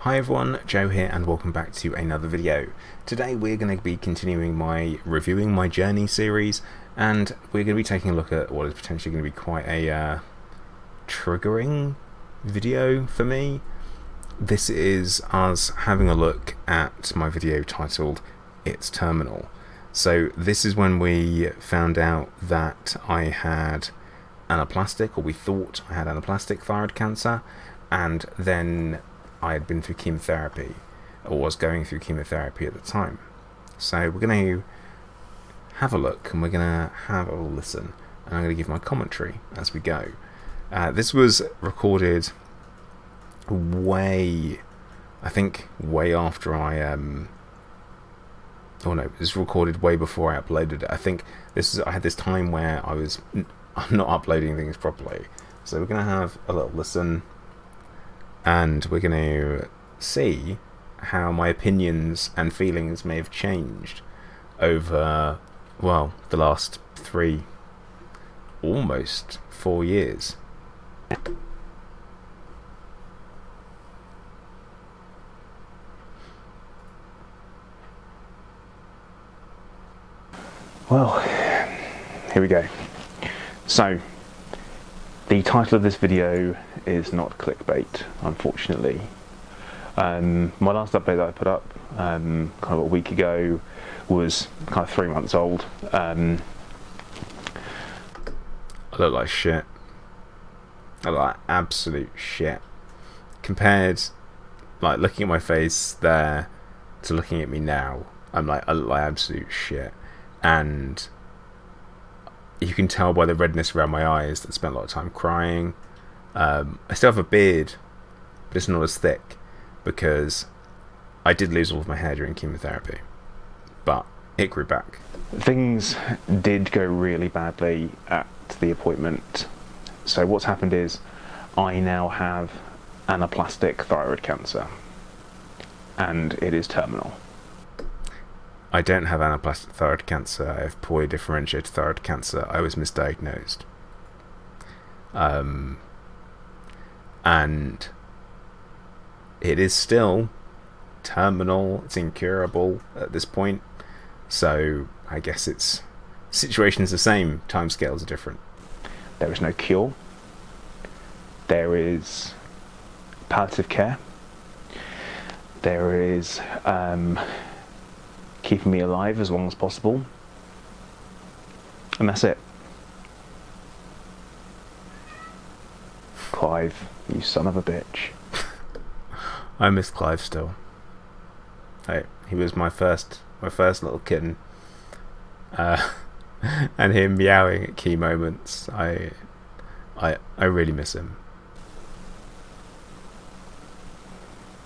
Hi everyone, Joe here and welcome back to another video. Today we're going to be continuing my reviewing my journey series, and we're going to be taking a look at what is potentially going to be quite a triggering video for me. This is us having a look at my video titled It's Terminal. So this is when we found out that I had anaplastic, or we thought I had anaplastic thyroid cancer, and then I had been through chemotherapy, or was going through chemotherapy at the time. So we're going to have a look and we're going to have a listen, and I'm going to give my commentary as we go. This was recorded way after I oh no, it was recorded way before I uploaded it. I think I had this time where I'm not uploading things properly. So we're going to have a little listen, and we're going to see how my opinions and feelings may have changed over, well, the last almost 4 years. Well, here we go. So, the title of this video is not clickbait, unfortunately. My last update that I put up kind of a week ago was kind of 3 months old. I look like shit. I look like absolute shit. Compared, like, looking at my face there to looking at me now, I look like absolute shit. And you can tell by the redness around my eyes that I spent a lot of time crying. I still have a beard, but it's not as thick, because I did lose all of my hair during chemotherapy, but it grew back. Things did go really badly at the appointment. So what's happened is I now have anaplastic thyroid cancer, and it is terminal. I don't have anaplastic thyroid cancer. I have poorly differentiated thyroid cancer. I was misdiagnosed. And it is still terminal. It's incurable at this point. So I guess it's situation's the same. Timescales are different. There is no cure. There is palliative care. There is keeping me alive as long as possible, and that's it. Clive, you son of a bitch. I miss Clive still. Hey, he was my first little kitten, and him meowing at key moments. I really miss him.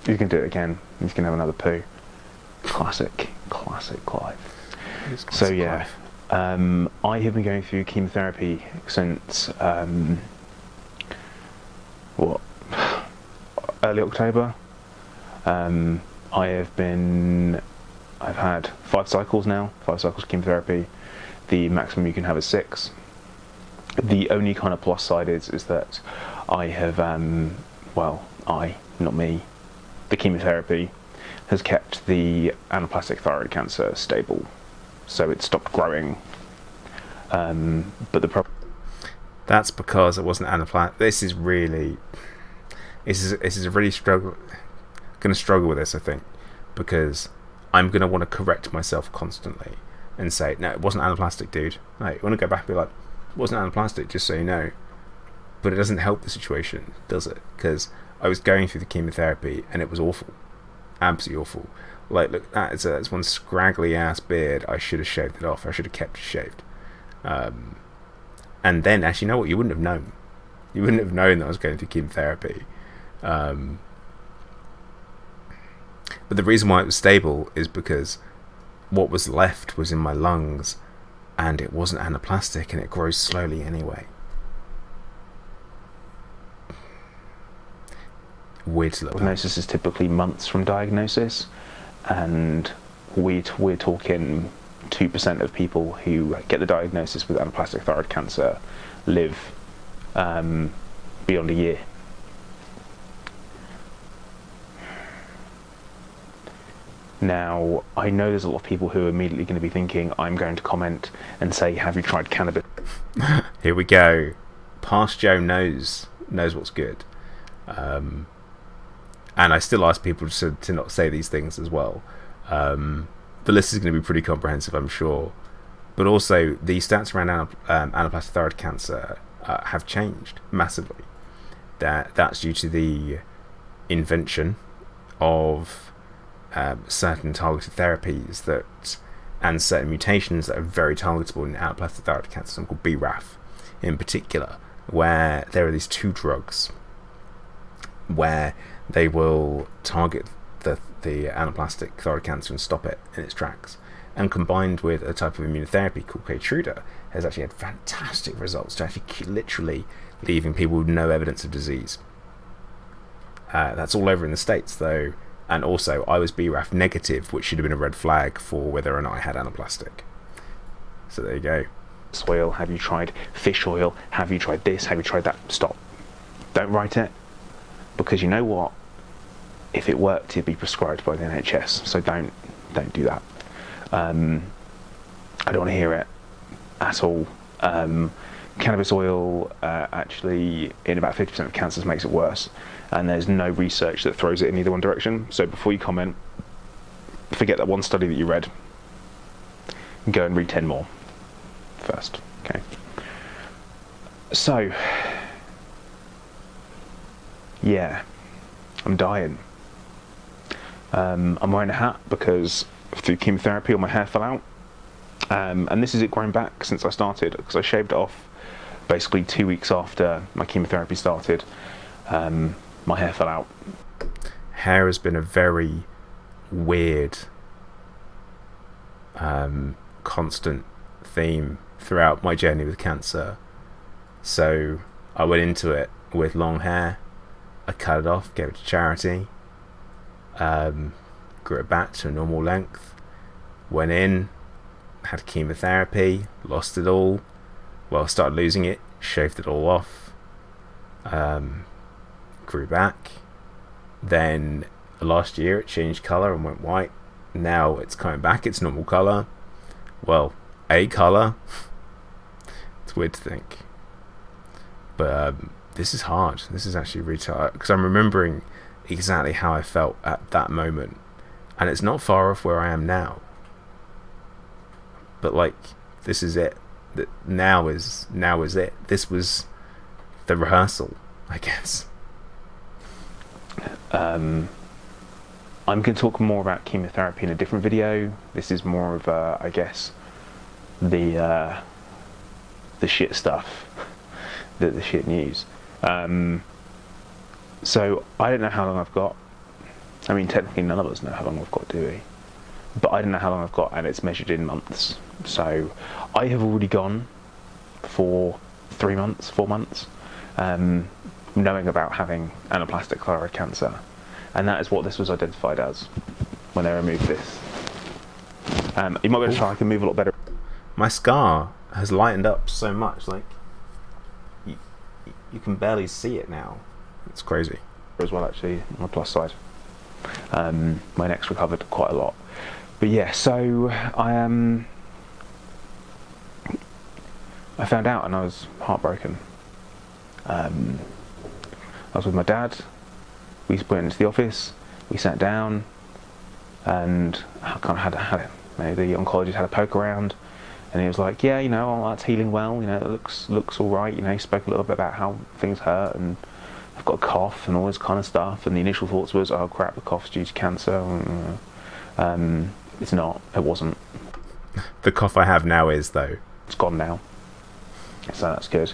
You can do it again. You can have another poo. Classic Clive. So yeah, I have been going through chemotherapy since early October. I've had 5 cycles now, 5 cycles of chemotherapy. The maximum you can have is 6. The only kind of plus side is that I have, not me, the chemotherapy has kept the anaplastic thyroid cancer stable, so it stopped growing. But the problem, that's because it wasn't anaplastic. This is a really going to struggle with this, I think, because I'm going to want to correct myself constantly and say, no, it wasn't anaplastic, dude. No, you want to go back and be like, it wasn't anaplastic, just so you know. But it doesn't help the situation, does it? Because I was going through the chemotherapy and it was awful. Absolutely awful. Like, look, that's one scraggly ass beard. I should have shaved it off. I should have kept it shaved. And then, actually, you know what? You wouldn't have known. You wouldn't have known that I was going through chemotherapy. But the reason why it was stable is because what was left was in my lungs, and it wasn't anaplastic, and it grows slowly anyway. Weird. Diagnosis is typically months from diagnosis, and we're talking 2% of people who get the diagnosis with anaplastic thyroid cancer live beyond a year. Now, I know there's a lot of people who are immediately going to be thinking, I'm going to comment and say, have you tried cannabis? Here we go. Past Joe knows what's good. And I still ask people to not say these things as well. The list is going to be pretty comprehensive, I'm sure. But also, the stats around anaplastic thyroid cancer have changed massively. That's due to the invention of certain targeted therapies and certain mutations that are very targetable in anaplastic thyroid cancer, something called BRAF in particular, where there are these two drugs where they will target the anaplastic thyroid cancer and stop it in its tracks. And combined with a type of immunotherapy called Keytruda, has actually had fantastic results to actually literally leaving people with no evidence of disease. That's all over in the States, though. And also, I was BRAF negative, which should have been a red flag for whether or not I had anaplastic. So there you go. Oil, have you tried fish oil? Have you tried this? Have you tried that? Stop. Don't write it. Because you know what? If it worked, it'd be prescribed by the NHS. So don't do that. I don't want to hear it at all. Cannabis oil actually, in about 50% of cancers, makes it worse. And there's no research that throws it in either one direction. So before you comment, forget that one study that you read. Go and read 10 more first. Okay. So, yeah, I'm dying. I'm wearing a hat because through chemotherapy all my hair fell out. And this is it growing back since I started, because I shaved it off basically 2 weeks after my chemotherapy started. My hair fell out. Hair has been a very weird constant theme throughout my journey with cancer. So I went into it with long hair, I cut it off, gave it to charity, grew it back to a normal length, went in, had chemotherapy, lost it all, well, started losing it, shaved it all off, grew back, then last year it changed colour and went white. Now it's coming back its normal colour, well, a colour. It's weird to think, but this is hard. This is actually really hard, because I'm remembering exactly how I felt at that moment, and it's not far off where I am now, but like, this is it. Now is it. This was the rehearsal, I guess. I'm going to talk more about chemotherapy in a different video. This is more of I guess the shit stuff, the shit news. So I don't know how long I've got. I mean, technically none of us know how long we've got, do we? But I don't know how long I've got, and it's measured in months. So I have already gone for 3 months, 4 months, knowing about having anaplastic thyroid cancer, and that is what this was identified as when they removed this. You might be able to try. I can move a lot better. My scar has lightened up so much, like you can barely see it now. It's crazy. As well, actually, on the plus side, my neck's recovered quite a lot. But yeah, so I found out and I was heartbroken. I was with my dad. We went into the office. We sat down, and I kind of had maybe the oncologist had a poke around, and he was like, "Yeah, you know, oh, that's healing well. You know, it looks all right. You know," he spoke a little bit about how things hurt, and I've got a cough and all this kind of stuff. And the initial thoughts was, "Oh crap, the cough's due to cancer." It's not. It wasn't. The cough I have now is, though. It's gone now, so that's good.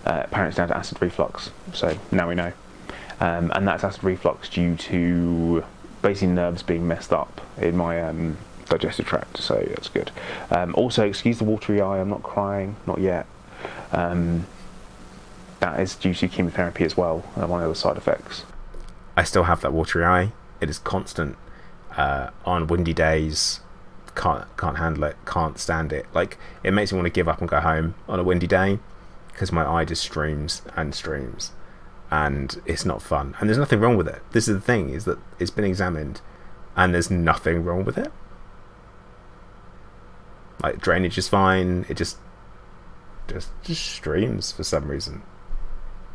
Apparently it's down to acid reflux, so now we know. And that's acid reflux due to basically nerves being messed up in my digestive tract, so that's good. Also, excuse the watery eye, I'm not crying, not yet. That is due to chemotherapy as well, one of the side effects. I still have that watery eye. It is constant. On windy days, can't handle it, can't stand it. Like, it makes me want to give up and go home on a windy day, because my eye just streams and streams, and it's not fun. And there's nothing wrong with it. This is the thing, is that it's been examined and there's nothing wrong with it. Like, drainage is fine, it just streams for some reason.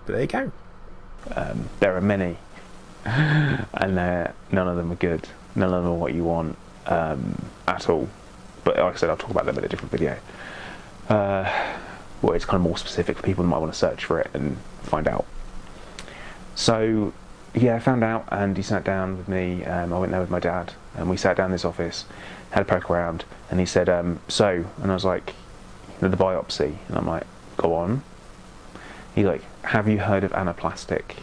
But there you go. There are many, and none of them are good. None of them are what you want at all. But like I said, I'll talk about them in a different video. Well, it's kind of more specific for people who might want to search for it and find out. So, yeah, I found out, and he sat down with me. I went there with my dad, and we sat down in this office, had a poke around, and he said, so, and I was like, the biopsy, and I'm like, go on. He's like, have you heard of anaplastic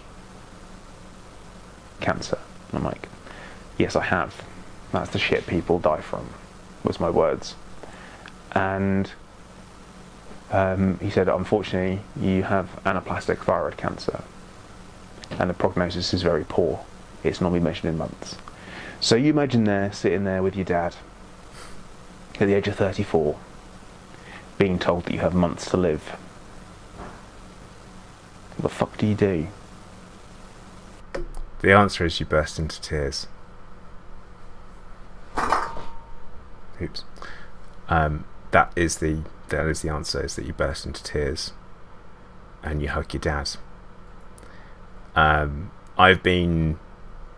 cancer? And I'm like, yes, I have. That's the shit people die from, was my words. And he said, unfortunately, you have anaplastic thyroid cancer, and the prognosis is very poor. It's normally measured in months. So you imagine there, sitting there with your dad, at the age of 34, being told that you have months to live. What the fuck do you do? The answer is you burst into tears. Oops. That is the answer, is that you burst into tears and you hug your dad.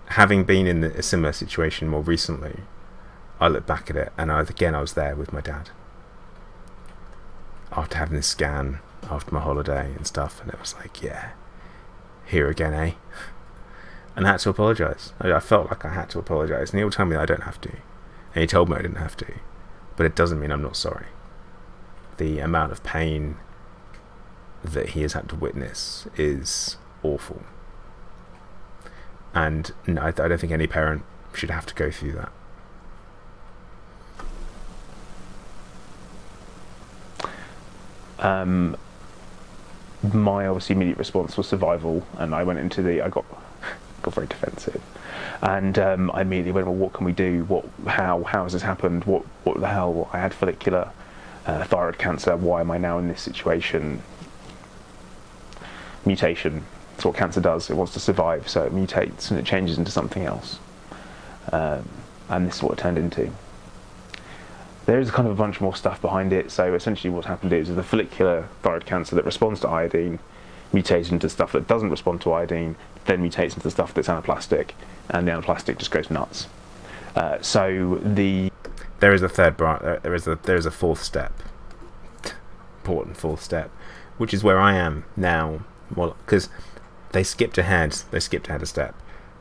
Having been in a similar situation more recently, I look back at it, and I was there with my dad after having this scan after my holiday and stuff, and it was like, yeah, here again, eh? And I had to apologise. I felt like I had to apologise, and he'll tell me I don't have to, and he told me I didn't have to, but it doesn't mean I'm not sorry. The amount of pain that he has had to witness is awful, and no, I don't think any parent should have to go through that. My obviously immediate response was survival, and I went into I got very defensive, and I immediately went, well, what can we do? How has this happened? What the hell? I had follicular thyroid cancer. Why am I now in this situation? Mutation. That's what cancer does. It wants to survive, so it mutates and it changes into something else. And this is what it turned into. There is kind of a bunch more stuff behind it. So essentially what's happened is the follicular thyroid cancer that responds to iodine mutates into stuff that doesn't respond to iodine, then mutates into stuff that's anaplastic, and the anaplastic just goes nuts. There is a third branch. There is a fourth step, important fourth step, which is where I am now. Well, because they skipped ahead a step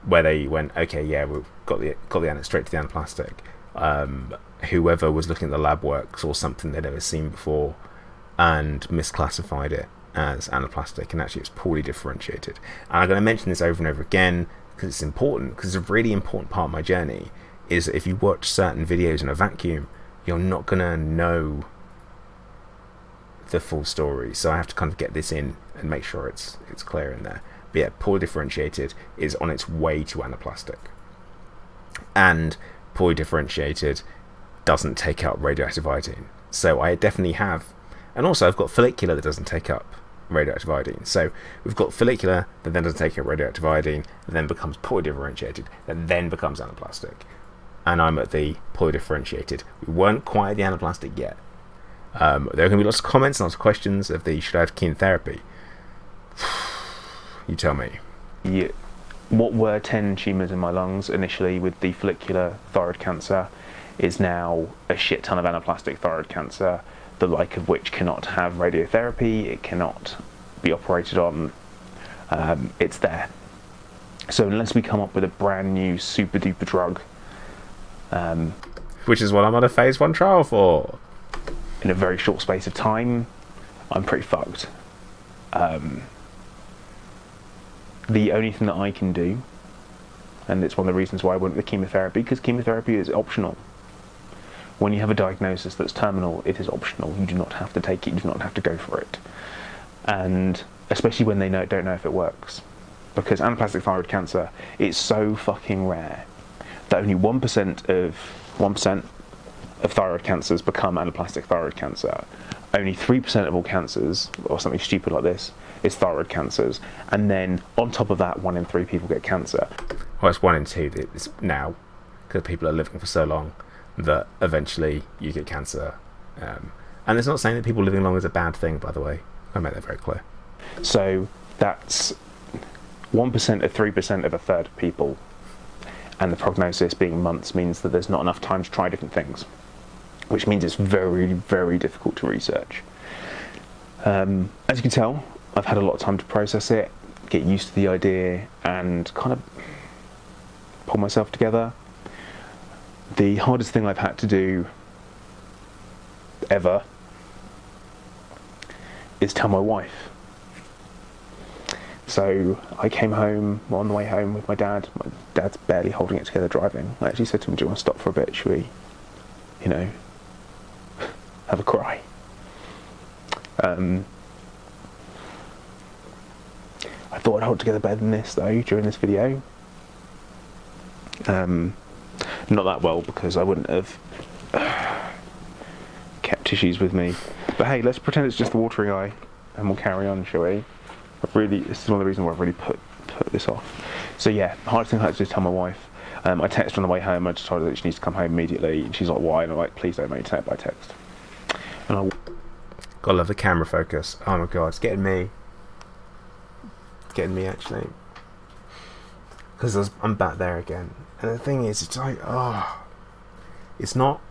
where they went, okay, yeah, we've got the straight to the anaplastic. Whoever was looking at the lab work saw something they'd never seen before and misclassified it as anaplastic, and actually it's poorly differentiated. And I'm going to mention this over and over again because it's important, because it's a really important part of my journey, is that if you watch certain videos in a vacuum, you're not going to know the full story. So I have to kind of get this in and make sure it's clear in there. But yeah, poorly differentiated is on its way to anaplastic, and poorly differentiated doesn't take up radioactive iodine. So I definitely have, and also I've got follicular that doesn't take up radioactive iodine. So we've got follicular that then doesn't take up radioactive iodine, and then becomes poorly differentiated, that then becomes anaplastic. And I'm at the poorly differentiated. We weren't quite at the anaplastic yet. There are going to be lots of comments and lots of questions of should I have chemotherapy? You tell me. Yeah. What were 10 tumours in my lungs initially with the follicular thyroid cancer is now a shit ton of anaplastic thyroid cancer, the like of which cannot have radiotherapy, it cannot be operated on, it's there. So unless we come up with a brand new super duper drug, which is what I'm on a phase 1 trial for, in a very short space of time, I'm pretty fucked. The only thing that I can do, and it's one of the reasons why I went with chemotherapy, because chemotherapy is optional. When you have a diagnosis that's terminal, it is optional. You do not have to take it, you do not have to go for it. And especially when they don't know if it works. Because anaplastic thyroid cancer is so fucking rare that only 1% of thyroid cancers become anaplastic thyroid cancer. Only 3% of all cancers, or something stupid like this, is thyroid cancers. And then on top of that, 1 in 3 people get cancer. Well, it's 1 in 2 now. because people are living for so long that eventually you get cancer. And it's not saying that people living long is a bad thing, by the way. I made that very clear. So that's 1% of 3% of a third of people, and the prognosis being months means that there's not enough time to try different things, which means it's very, very difficult to research. As you can tell, I've had a lot of time to process it, get used to the idea, and kind of pull myself together. The hardest thing I've had to do ever is tell my wife. So I came home, on the way home with my dad. My dad's barely holding it together driving. I actually said to him, do you want to stop for a bit? Should we, you know, have a cry? I thought I'd hold together better than this though during this video. Not that well, because I wouldn't have kept tissues with me. But hey, let's pretend it's just the watering eye and we'll carry on, shall we? This is one of the reasons why I've really put this off. So yeah, the hardest thing I had to do is tell my wife. I texted her on the way home. I just told her that she needs to come home immediately, and she's like, why? And I'm like, please don't maintain it by text. And Gotta love the camera focus. Oh my god, it's getting me. It's getting me actually. Because I'm back there again. And the thing is, it's like, oh, it's not.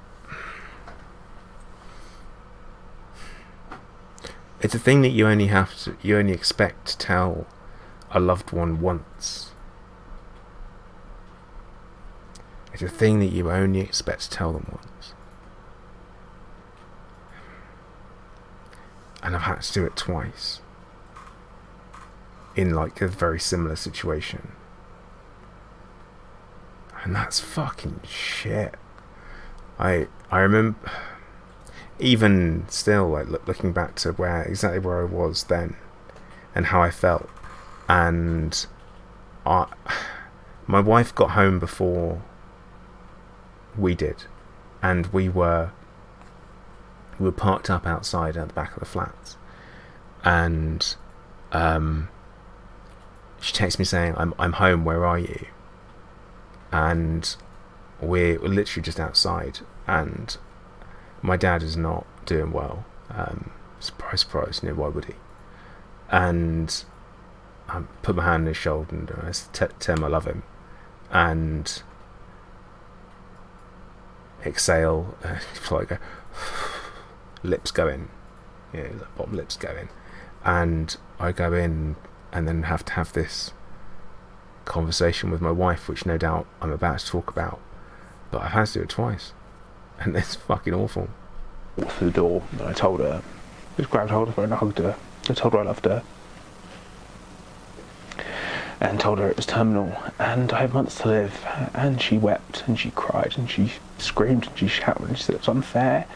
It's a thing that you only expect to tell a loved one once. It's a thing that you only expect to tell them once. And I've had to do it twice. In like a very similar situation. And that's fucking shit. I remember, even still, like looking back to exactly where I was then, and how I felt, and my wife got home before we did, and we were parked up outside at the back of the flats, and she texted me saying, I'm home, where are you? And we're literally just outside, and my dad is not doing well. Surprise, surprise, why would he? And I put my hand on his shoulder and I tell him I love him, and exhale, like go, lips go in, the bottom lips go in, and I go in and then have to have this conversation with my wife, which no doubt I'm about to talk about, but I've had to do it twice, and it's fucking awful. Walked through the door and I told her, just grabbed hold of her and I hugged her. I told her I loved her, and told her it was terminal and I have months to live. And she wept and she cried and she screamed and she shouted and she said it was unfair.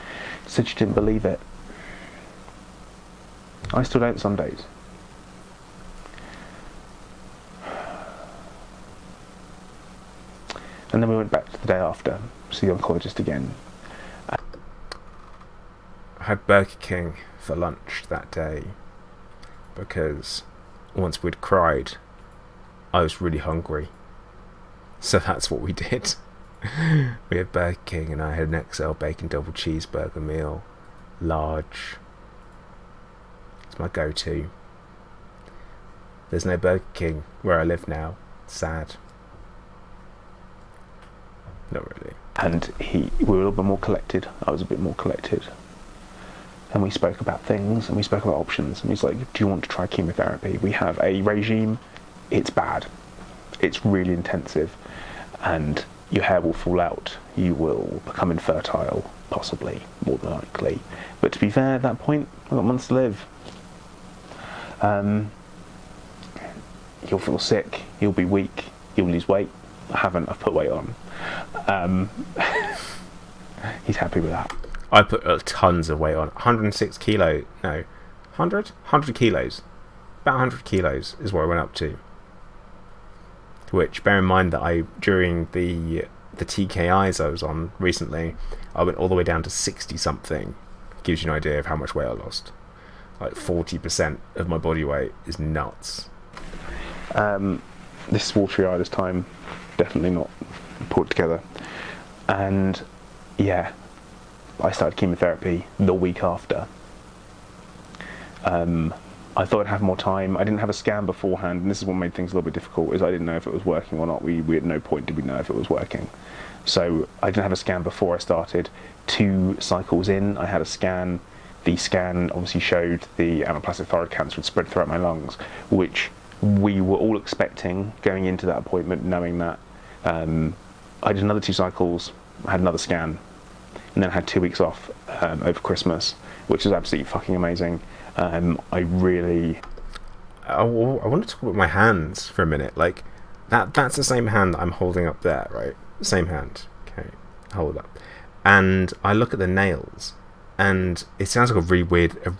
She said she didn't believe it. I still don't some days. And then we went back to the day after to see the oncologist again. I had Burger King for lunch that day because once we'd cried, I was really hungry. So that's what we did. We had Burger King and I had an XL bacon double cheeseburger meal. Large. It's my go-to. There's no Burger King where I live now. Sad. Not really. And we were a little bit more collected. I was a bit more collected. And we spoke about things and we spoke about options. And he's like, do you want to try chemotherapy? We have a regime. It's bad. It's really intensive. And your hair will fall out. You will become infertile, possibly, more than likely. But to be fair, at that point, I've got months to live. You'll feel sick. You'll be weak. You'll lose weight. I haven't. I've put weight on. He's happy with that. I put tons of weight on. 106 kilos. No. 100? 100 kilos. About 100 kilos is what I went up to. Which, bear in mind that during the TKIs I was on recently, I went all the way down to 60 something. Gives you an idea of how much weight I lost. Like 40% of my body weight is nuts. This watery eye this time, definitely not put together. And yeah, I started chemotherapy the week after. I thought I'd have more time. I didn't have a scan beforehand, and this is what made things a little bit difficult, is I didn't know if it was working or not. We at no point did we know if it was working. So I didn't have a scan before I started. 2 cycles in, I had a scan. The scan obviously showed the anaplastic thyroid cancer had spread throughout my lungs, which we were all expecting going into that appointment, knowing that. I did another 2 cycles, I had another scan, and then I had 2 weeks off over Christmas, which was absolutely fucking amazing. I want to talk about my hands for a minute. Like, that's the same hand that I'm holding up there, right? Same hand. Okay, hold up. And I look at the nails, and it sounds like a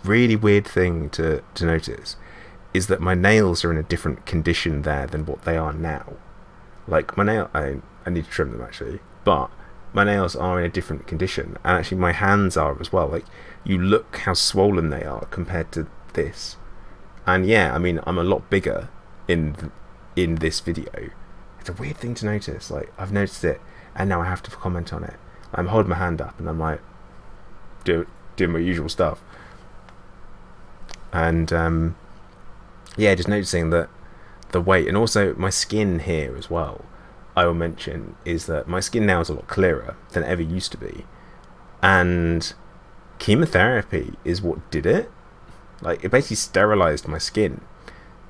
really weird thing to notice, is that my nails are in a different condition there than what they are now. Like, my nail, I need to trim them actually, but my nails are in a different condition, and actually my hands are as well. Like, you look how swollen they are compared to this. And yeah, I mean, I'm a lot bigger in this video. It's a weird thing to notice. Like, I've noticed it, and now I have to comment on it. I'm holding my hand up, and I'm like, doing my usual stuff. And yeah, just noticing that the weight, and also my skin here as well, I will mention, is that my skin now is a lot clearer than it ever used to be. And chemotherapy is what did it. Like, it basically sterilized my skin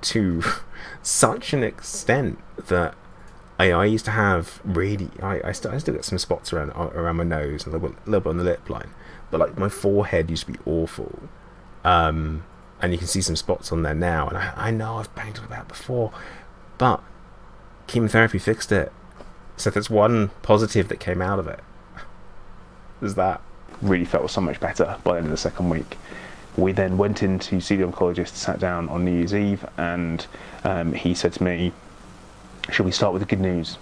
to such an extent that I used to have really, I still get some spots around my nose and a little bit on the lip line, but like my forehead used to be awful, and you can see some spots on there now, and I know I've banged on about before, but chemotherapy fixed it. So that's one positive that came out of it. Is that really felt so much better by the end of the 2nd week. We then went in to see the oncologist, sat down on New Year's Eve, and he said to me, "Shall we start with the good news?"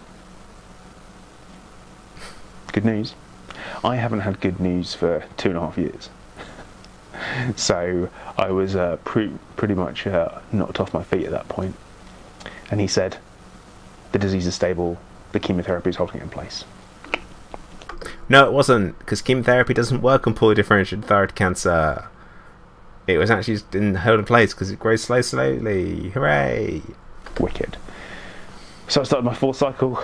Good news? I haven't had good news for 2.5 years. So I was pretty much knocked off my feet at that point. And he said, "The disease is stable, the chemotherapy is holding it in place." No, it wasn't, because chemotherapy doesn't work on poorly differentiated thyroid cancer. It was actually held in place because it grows slowly. Hooray! Wicked. So I started my 4th cycle,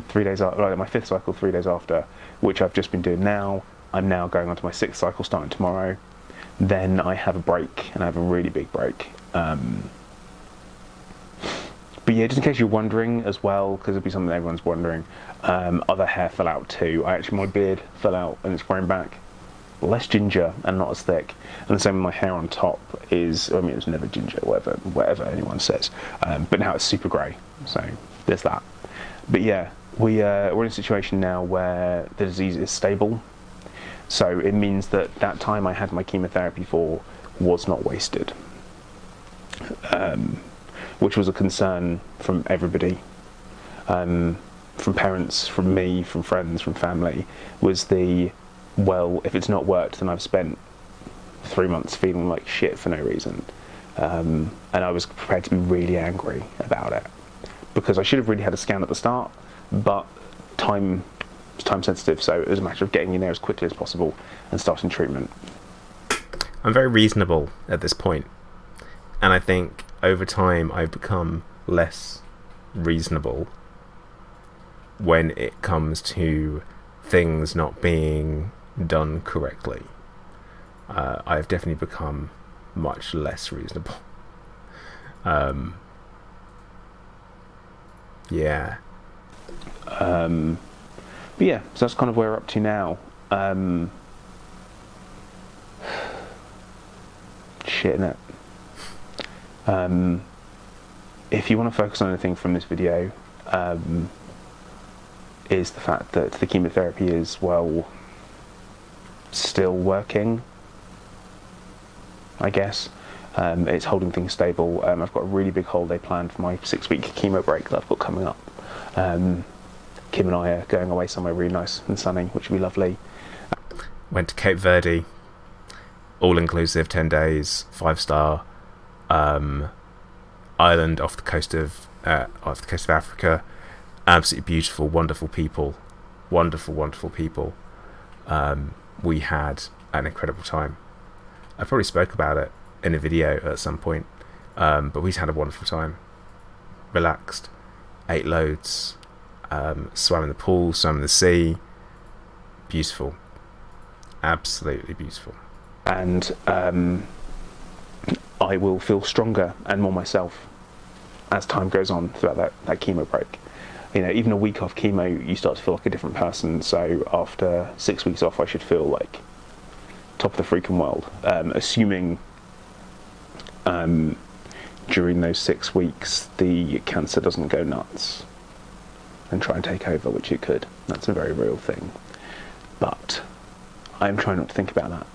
3 days after, like my 5th cycle 3 days after, which I've just been doing now. I'm now going on to my 6th cycle starting tomorrow. Then I have a break, and I have a really big break. But yeah, just in case you're wondering as well, because it'll be something everyone's wondering, other hair fell out too. My beard fell out and it's grown back. Less ginger and not as thick, and the same with my hair on top is, I mean, it was never ginger, whatever anyone says, but now it's super grey, so there's that. But yeah, we're in a situation now where the disease is stable, so it means that time I had my chemotherapy for was not wasted, which was a concern from everybody, from parents, from me, from friends, from family, was well, if it's not worked, then I've spent 3 months feeling like shit for no reason. And I was prepared to be really angry about it, because I should have really had a scan at the start, but time sensitive, so it was a matter of getting in there as quickly as possible and starting treatment. I'm very reasonable at this point, and I think over time I've become less reasonable when it comes to things not being done correctly. I've definitely become much less reasonable. Yeah. But yeah, so that's kind of where we're up to now. Shit, innit? If you want to focus on anything from this video, is the fact that the chemotherapy is, well, still working, I guess. It's holding things stable. I've got a really big holiday planned for my 6-week chemo break that I've got coming up. Kim and I are going away somewhere really nice and sunny, which will be lovely. Went to Cape Verde, all inclusive, 10 days, 5-star island off the coast of Africa. Absolutely beautiful, wonderful people. wonderful, wonderful people. We had an incredible time. I probably spoke about it in a video at some point, but we had a wonderful time. Relaxed, ate loads, swam in the pool, swam in the sea. Beautiful, absolutely beautiful. And I will feel stronger and more myself as time goes on throughout that chemo break. You know, even a week off chemo, you start to feel like a different person. So after 6 weeks off, I should feel like top of the freaking world. Assuming during those 6 weeks the cancer doesn't go nuts and try and take over, which it could. That's a very real thing. But I'm trying not to think about that.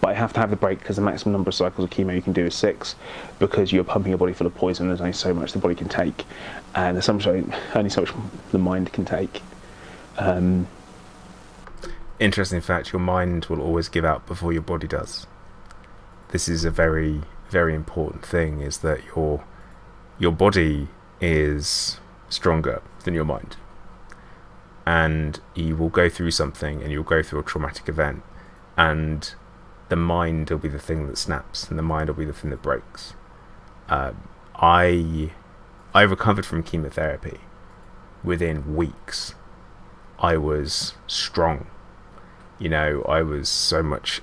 But I have to have the break because the maximum number of cycles of chemo you can do is 6, because you're pumping your body full of poison. There's only so much the body can take, and there's only so much the mind can take. Interesting fact, your mind will always give out before your body does. This is a very, very important thing, is that your body is stronger than your mind. And you will go through something, and you'll go through a traumatic event, and the mind will be the thing that snaps, and the mind will be the thing that breaks. I recovered from chemotherapy. Within weeks, I was strong. You know, I was so much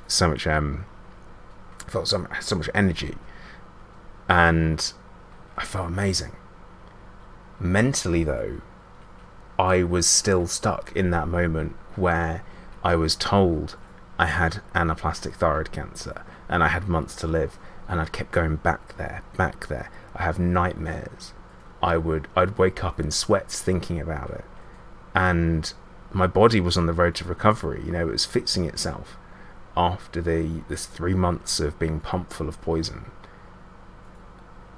felt so much energy, and I felt amazing. Mentally, though, I was still stuck in that moment where I was told I had anaplastic thyroid cancer and I had months to live, and I'd kept going back there. I have nightmares. I'd wake up in sweats thinking about it, and my body was on the road to recovery. You know, it was fixing itself after this 3 months of being pumped full of poison.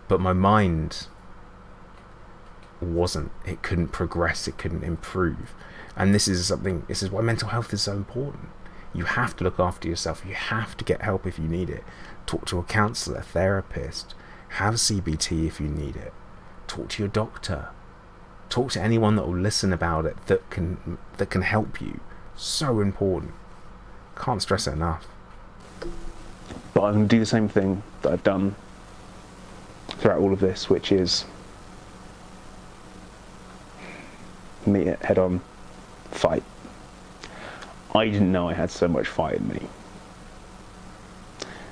But my mind wasn't. It couldn't progress. It couldn't improve. And this is why mental health is so important. You have to look after yourself. You have to get help if you need it. Talk to a counsellor, therapist. Have CBT if you need it. Talk to your doctor. Talk to anyone that will listen about it, that can help you. So important. Can't stress it enough. But I'm going to do the same thing that I've done throughout all of this, which is meet it head on, fight. I didn't know I had so much fight in me.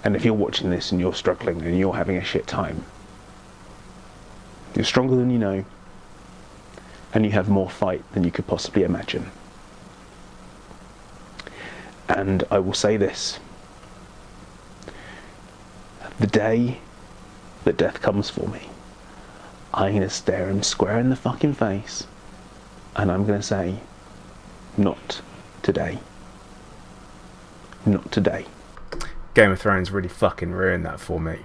And if you're watching this and you're struggling and you're having a shit time, you're stronger than you know, and you have more fight than you could possibly imagine. And I will say this: the day that death comes for me, I'm going to stare him square in the fucking face, and I'm going to say, not today. Not today. Game of Thrones really fucking ruined that for me,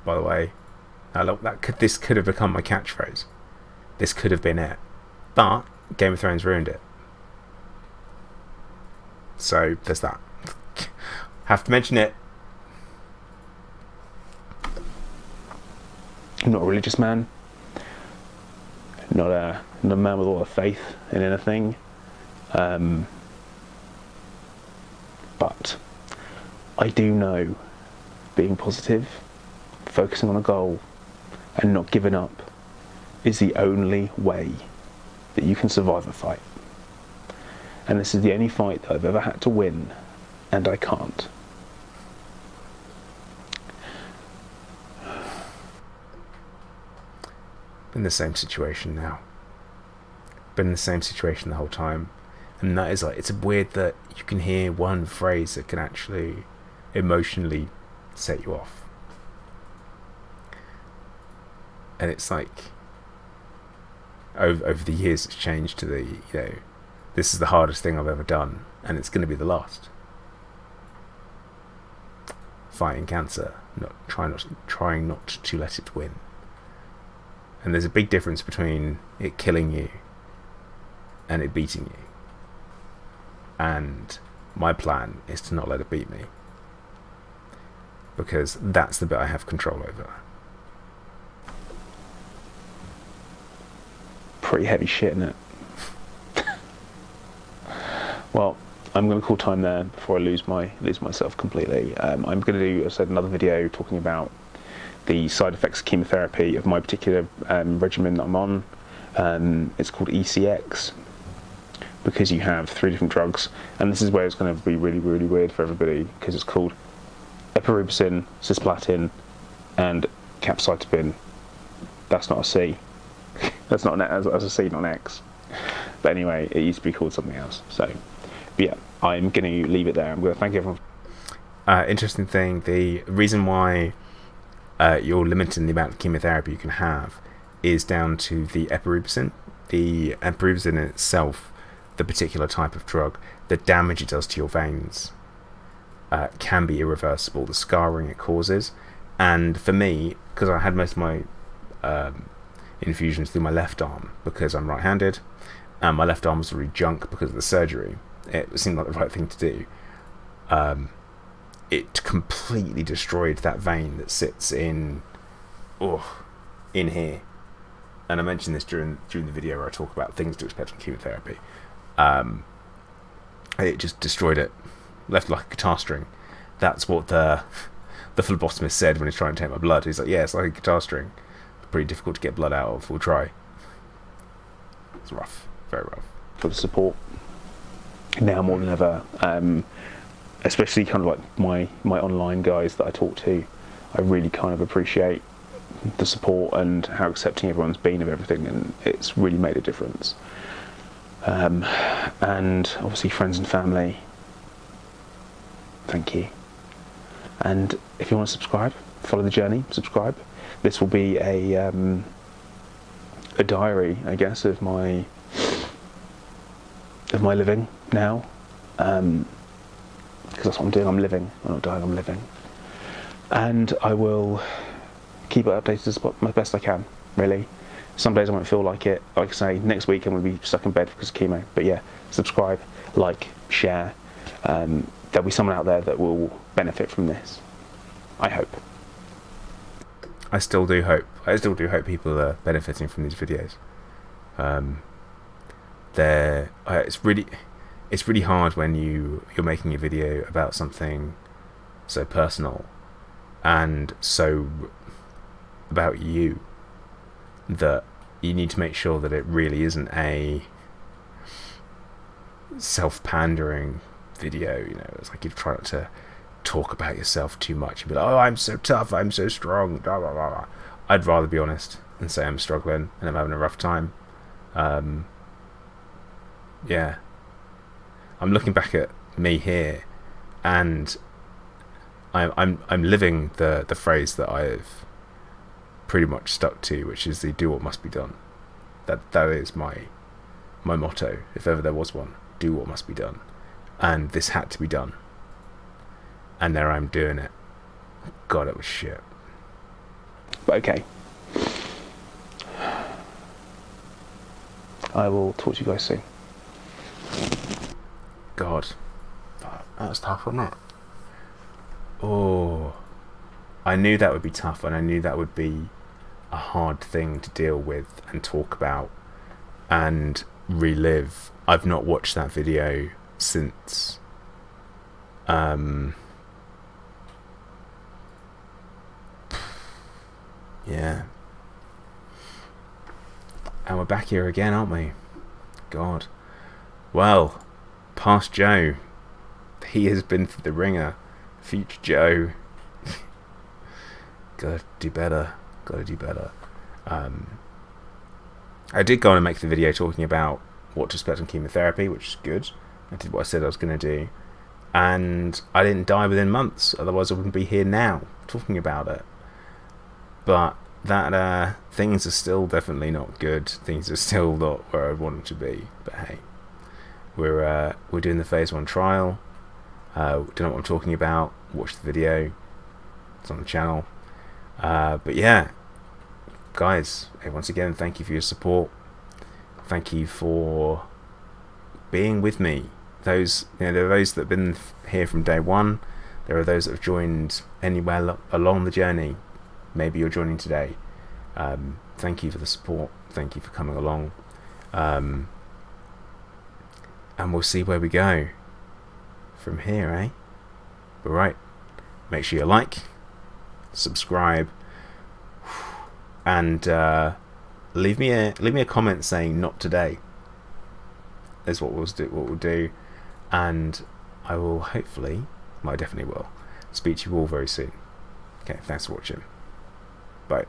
by the way. This could have become my catchphrase. This could have been it. But Game of Thrones ruined it. So there's that. Have to mention it. I'm not a religious man. Not a man with a lot of faith in anything. But I do know being positive, focusing on a goal, and not giving up is the only way that you can survive a fight. And this is the only fight that I've ever had to win, and I can't. Been in the same situation now. Been in the same situation the whole time. And that is, like, it's weird that you can hear one phrase that can actually emotionally set you off. And it's like, over the years it's changed to the, you know, this is the hardest thing I've ever done, and it's going to be the last. Fighting cancer, trying not to let it win. And there's a big difference between it killing you and it beating you. And my plan is to not let it beat me, because that's the bit I have control over. Pretty heavy shit, isn't it? Well, I'm going to call time there before I lose myself completely. I'm going to do, as I said, another video talking about the side effects of chemotherapy of my particular regimen that I'm on. It's called ECX, because you have 3 different drugs, and this is where it's going to be really, really weird for everybody, because it's called epirubicin, cisplatin, and capecitabine. That's not a C. That's not that's a C, not an X. But anyway, it used to be called something else. So, but yeah, I'm going to leave it there. I'm going to thank everyone. Interesting thing, the reason why you're limiting the amount of chemotherapy you can have is down to the epirubicin. The epirubicin in itself, the particular type of drug, the damage it does to your veins can be irreversible, the scarring it causes. And for me, because I had most of my infusions through my left arm, because I'm right-handed, and my left arm was already junk because of the surgery, it seemed like the right thing to do. It completely destroyed that vein that sits in here. And I mentioned this during the video where I talk about things to expect from chemotherapy. It just destroyed it, left like a guitar string. That's what the phlebotomist said when he's trying to take my blood. He's like, yeah, it's like a guitar string. Pretty difficult to get blood out of. We'll try. It's rough, very rough. For the support now more than ever, especially kind of like my online guys that I talk to. I really kind of appreciate the support and how accepting everyone's been of everything, and it's really made a difference. And obviously friends and family, thank you. And if you want to subscribe, follow the journey, subscribe. This will be a diary, I guess, of my living now, because that's what I'm doing. I'm living. I'm not dying. I'm living, and I will keep it updated as best I can. Really, some days I won't feel like it. Like I say, next week I'm going to be stuck in bed because of chemo. But yeah, subscribe, like, share. There'll be someone out there that will benefit from this. I hope. I still do hope. I still do hope people are benefiting from these videos. It's really hard when you're making a video about something so personal and so about you that you need to make sure that it really isn't a self-pandering video. You know, it's like you've tried to talk about yourself too much and be like, oh, I'm so tough, I'm so strong, blah, blah, blah, blah. I'd rather be honest and say I'm struggling and I'm having a rough time. Yeah, I'm looking back at me here, and I'm living the phrase that I've pretty much stuck to, which is the do what must be done. That is my motto, if ever there was one. Do what must be done, and this had to be done. And there I'm doing it. God, it was shit. But okay. I will talk to you guys soon. God. That was tough, wasn't it? Oh. I knew that would be tough, and I knew that would be a hard thing to deal with and talk about and relive. I've not watched that video since... yeah. And we're back here again, aren't we? God. Well, past Joe. He has been through the ringer. Future Joe. Gotta do better. Gotta do better. I did go on and make the video talking about what to expect on chemotherapy, which is good. I did what I said I was going to do. And I didn't die within months. Otherwise I wouldn't be here now talking about it. But that things are still definitely not good. Things are still not where I want them to be. But hey, we're doing the phase 1 trial. Don't know what I'm talking about. Watch the video. It's on the channel. But yeah, guys, once again, thank you for your support. Thank you for being with me. There are those that have been here from day one. There are those that have joined anywhere along the journey. Maybe you're joining today. Thank you for the support. Thank you for coming along. and we'll see where we go from here, eh? But right, make sure you like, subscribe, and leave me a comment saying "not today" is what we'll do, and I will hopefully, well, I definitely will, speak to you all very soon. Okay, thanks for watching. Bye.